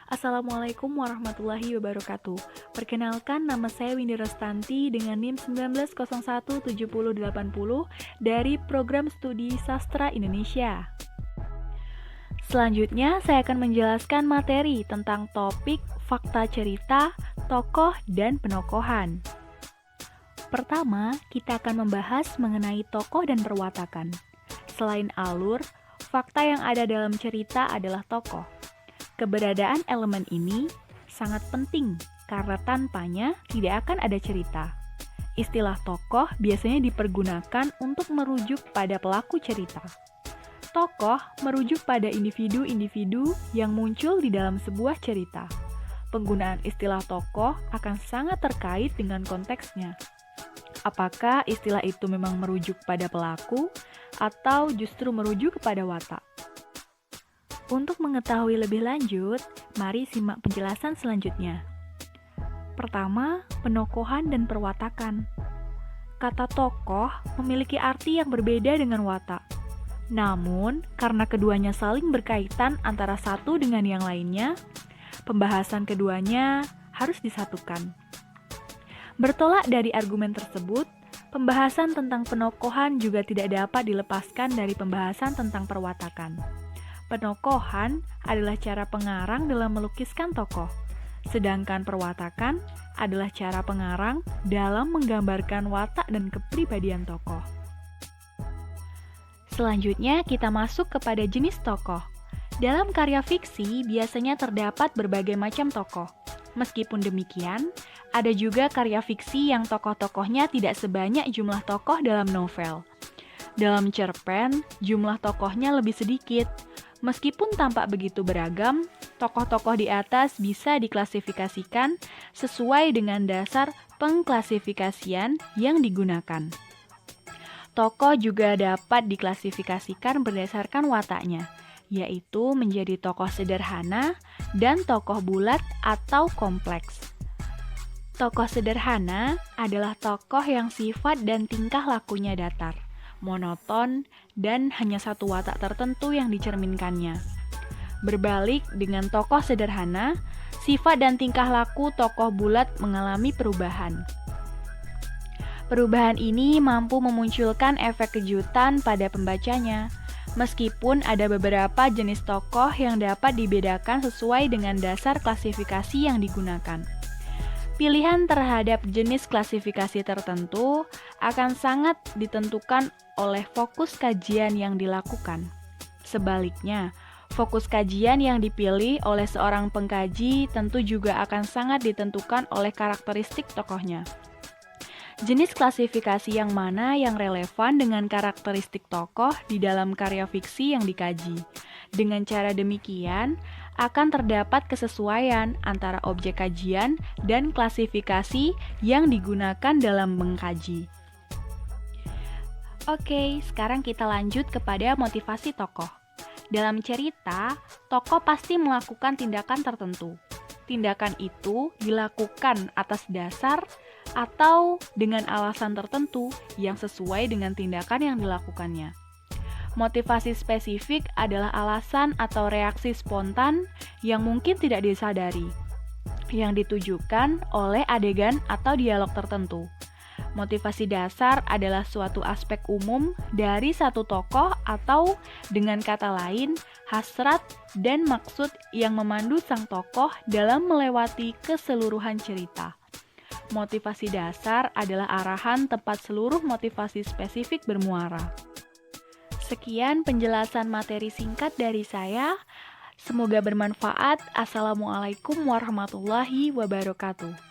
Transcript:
Assalamualaikum warahmatullahi wabarakatuh. Perkenalkan, nama saya Windy Restanti dengan NIM 19017080 dari Program Studi Sastra Indonesia. Selanjutnya, saya akan menjelaskan materi tentang topik fakta cerita, tokoh, dan penokohan. Pertama, kita akan membahas mengenai tokoh dan perwatakan. Selain alur, fakta yang ada dalam cerita adalah tokoh. Keberadaan elemen ini sangat penting karena tanpanya tidak akan ada cerita. Istilah tokoh biasanya dipergunakan untuk merujuk pada pelaku cerita. Tokoh merujuk pada individu-individu yang muncul di dalam sebuah cerita. Penggunaan istilah tokoh akan sangat terkait dengan konteksnya. Apakah istilah itu memang merujuk pada pelaku atau justru merujuk kepada watak? Untuk mengetahui lebih lanjut, mari simak penjelasan selanjutnya. Pertama, penokohan dan perwatakan. Kata tokoh memiliki arti yang berbeda dengan watak. Namun, karena keduanya saling berkaitan antara satu dengan yang lainnya, pembahasan keduanya harus disatukan. Bertolak dari argumen tersebut, pembahasan tentang penokohan juga tidak dapat dilepaskan dari pembahasan tentang perwatakan. Penokohan adalah cara pengarang dalam melukiskan tokoh, sedangkan perwatakan adalah cara pengarang dalam menggambarkan watak dan kepribadian tokoh. Selanjutnya, kita masuk kepada jenis tokoh. Dalam karya fiksi, biasanya terdapat berbagai macam tokoh. Meskipun demikian, ada juga karya fiksi yang tokoh-tokohnya tidak sebanyak jumlah tokoh dalam novel. Dalam cerpen, jumlah tokohnya lebih sedikit. Meskipun tampak begitu beragam, tokoh-tokoh di atas bisa diklasifikasikan sesuai dengan dasar pengklasifikasian yang digunakan. Tokoh juga dapat diklasifikasikan berdasarkan wataknya, yaitu menjadi tokoh sederhana dan tokoh bulat atau kompleks. Tokoh sederhana adalah tokoh yang sifat dan tingkah lakunya datar, monoton, dan hanya satu watak tertentu yang dicerminkannya. Berbalik dengan tokoh sederhana, sifat dan tingkah laku tokoh bulat mengalami perubahan. Perubahan ini mampu memunculkan efek kejutan pada pembacanya, meskipun ada beberapa jenis tokoh yang dapat dibedakan sesuai dengan dasar klasifikasi yang digunakan. Pilihan terhadap jenis klasifikasi tertentu akan sangat ditentukan oleh fokus kajian yang dilakukan. Sebaliknya, fokus kajian yang dipilih oleh seorang pengkaji tentu juga akan sangat ditentukan oleh karakteristik tokohnya. Jenis klasifikasi yang mana yang relevan dengan karakteristik tokoh di dalam karya fiksi yang dikaji. Dengan cara demikian, akan terdapat kesesuaian antara objek kajian dan klasifikasi yang digunakan dalam mengkaji. Oke, sekarang kita lanjut kepada motivasi tokoh. Dalam cerita, tokoh pasti melakukan tindakan tertentu. Tindakan itu dilakukan atas dasar atau dengan alasan tertentu yang sesuai dengan tindakan yang dilakukannya. Motivasi spesifik adalah alasan atau reaksi spontan yang mungkin tidak disadari, yang ditujukan oleh adegan atau dialog tertentu. Motivasi dasar adalah suatu aspek umum dari satu tokoh atau dengan kata lain, hasrat dan maksud yang memandu sang tokoh dalam melewati keseluruhan cerita. Motivasi dasar adalah arahan tempat seluruh motivasi spesifik bermuara. Sekian penjelasan materi singkat dari saya. Semoga bermanfaat. Assalamualaikum warahmatullahi wabarakatuh.